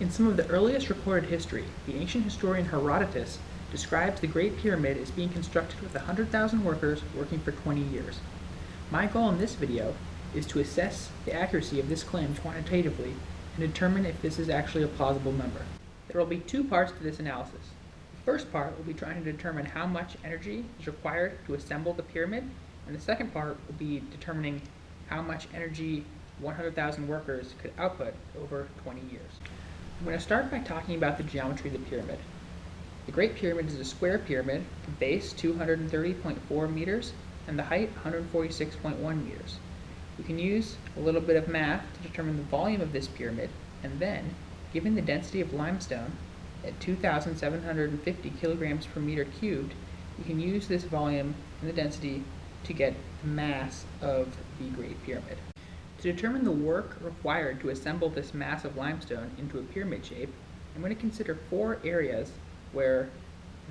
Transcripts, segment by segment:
In some of the earliest recorded history, the ancient historian Herodotus describes the Great Pyramid as being constructed with 100,000 workers working for 20 years. My goal in this video is to assess the accuracy of this claim quantitatively and determine if this is actually a plausible number. There will be two parts to this analysis. The first part will be trying to determine how much energy is required to assemble the pyramid, and the second part will be determining how much energy 100,000 workers could output over 20 years. I'm going to start by talking about the geometry of the pyramid. The Great Pyramid is a square pyramid, the base 230.4 meters and the height 146.1 meters. We can use a little bit of math to determine the volume of this pyramid, and then, given the density of limestone at 2,750 kilograms per meter cubed, you can use this volume and the density to get the mass of the Great Pyramid. To determine the work required to assemble this mass of limestone into a pyramid shape, I'm going to consider four areas where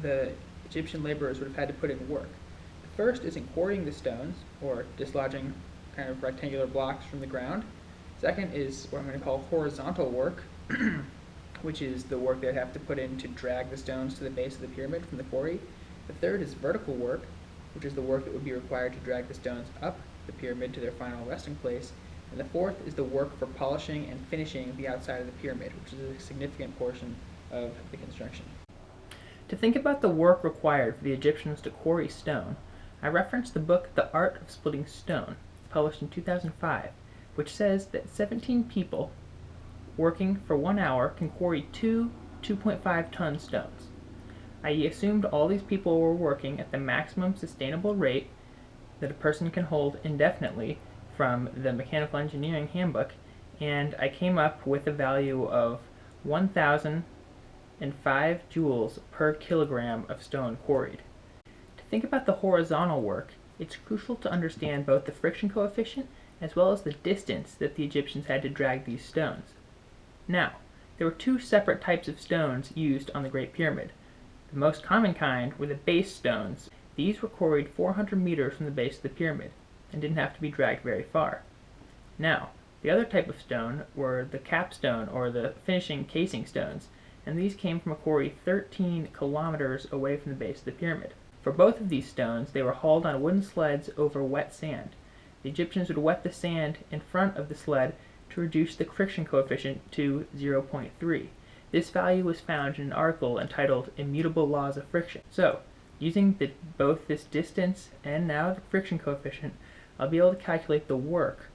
the Egyptian laborers would have had to put in work. The first is in quarrying the stones, or dislodging kind of rectangular blocks from the ground. Second is what I'm going to call horizontal work, which is the work they'd have to put in to drag the stones to the base of the pyramid from the quarry. The third is vertical work, which is the work that would be required to drag the stones up the pyramid to their final resting place. And the fourth is the work for polishing and finishing the outside of the pyramid, which is a significant portion of the construction. To think about the work required for the Egyptians to quarry stone, I reference the book The Art of Splitting Stone, published in 2005, which says that 17 people working for 1 hour can quarry two 2.5-ton stones. I assumed all these people were working at the maximum sustainable rate that a person can hold indefinitely from the Mechanical Engineering Handbook, and I came up with a value of 1,005 joules per kilogram of stone quarried. To think about the horizontal work, it's crucial to understand both the friction coefficient as well as the distance that the Egyptians had to drag these stones. Now, there were two separate types of stones used on the Great Pyramid. The most common kind were the base stones. These were quarried 400 meters from the base of the pyramid and didn't have to be dragged very far. Now, the other type of stone were the capstone, or the finishing casing stones, and these came from a quarry 13 kilometers away from the base of the pyramid. For both of these stones, they were hauled on wooden sleds over wet sand. The Egyptians would wet the sand in front of the sled to reduce the friction coefficient to 0.3. This value was found in an article entitled Immutable Laws of Friction. So, using both this distance and now the friction coefficient, I'll be able to calculate the work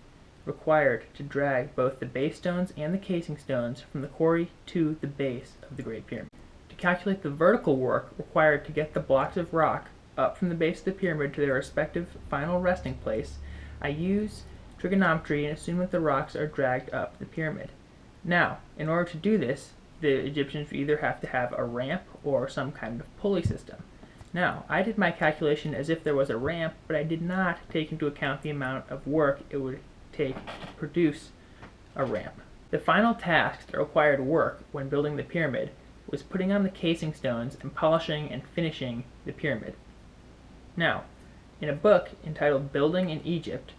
required to drag both the base stones and the casing stones from the quarry to the base of the Great Pyramid. To calculate the vertical work required to get the blocks of rock up from the base of the pyramid to their respective final resting place, I use trigonometry and assume that the rocks are dragged up the pyramid. Now, in order to do this, the Egyptians would either have to have a ramp or some kind of pulley system. Now, I did my calculation as if there was a ramp, but I did not take into account the amount of work it would take to produce a ramp. The final task that required work when building the pyramid was putting on the casing stones and polishing and finishing the pyramid. Now, in a book entitled Building in Egypt,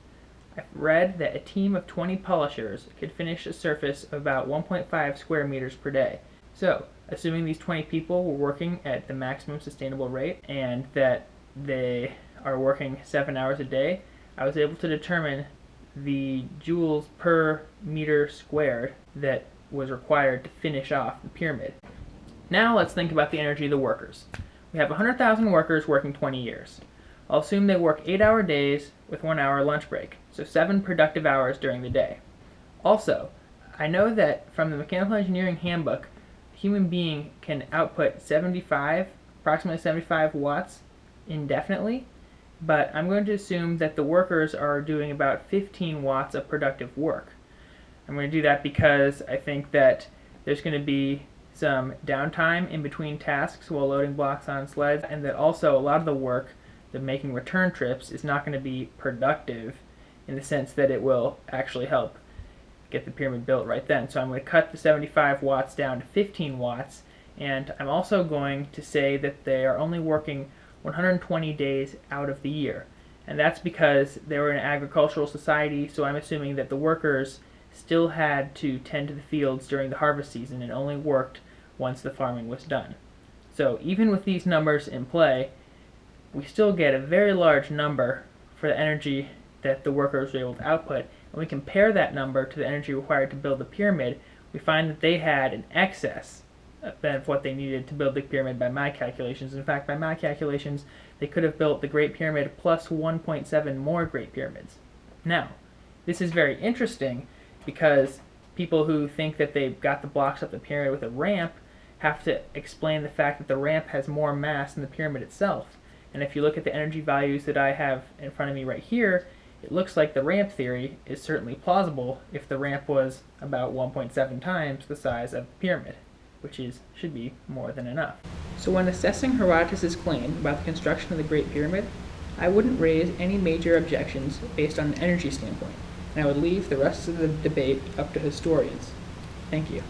I read that a team of 20 polishers could finish a surface of about 1.5 square meters per day. So, assuming these 20 people were working at the maximum sustainable rate and that they are working 7 hours a day, I was able to determine the joules per meter squared that was required to finish off the pyramid. Now let's think about the energy of the workers. We have 100,000 workers working 20 years. I'll assume they work 8-hour days with 1 hour lunch break, so 7 productive hours during the day. Also, I know that from the Mechanical Engineering Handbook, a human being can output approximately 75 watts indefinitely, but I'm going to assume that the workers are doing about 15 watts of productive work. I'm going to do that because I think that there's going to be some downtime in between tasks while loading blocks on sleds, and that also a lot of the work, the making return trips, is not going to be productive in the sense that it will actually help get the pyramid built right then. So I'm going to cut the 75 watts down to 15 watts, and I'm also going to say that they are only working 120 days out of the year. And that's because they were an agricultural society, so I'm assuming that the workers still had to tend to the fields during the harvest season and only worked once the farming was done. So even with these numbers in play, we still get a very large number for the energy that the workers were able to output. And we compare that number to the energy required to build the pyramid, we find that they had an excess of what they needed to build the pyramid by my calculations. In fact, by my calculations, they could have built the Great Pyramid plus 1.7 more Great Pyramids. Now, this is very interesting because people who think that they've got the blocks up the pyramid with a ramp have to explain the fact that the ramp has more mass than the pyramid itself. And if you look at the energy values that I have in front of me right here, it looks like the ramp theory is certainly plausible if the ramp was about 1.7 times the size of the pyramid, which should be more than enough. So when assessing Herodotus' claim about the construction of the Great Pyramid, I wouldn't raise any major objections based on an energy standpoint, and I would leave the rest of the debate up to historians. Thank you.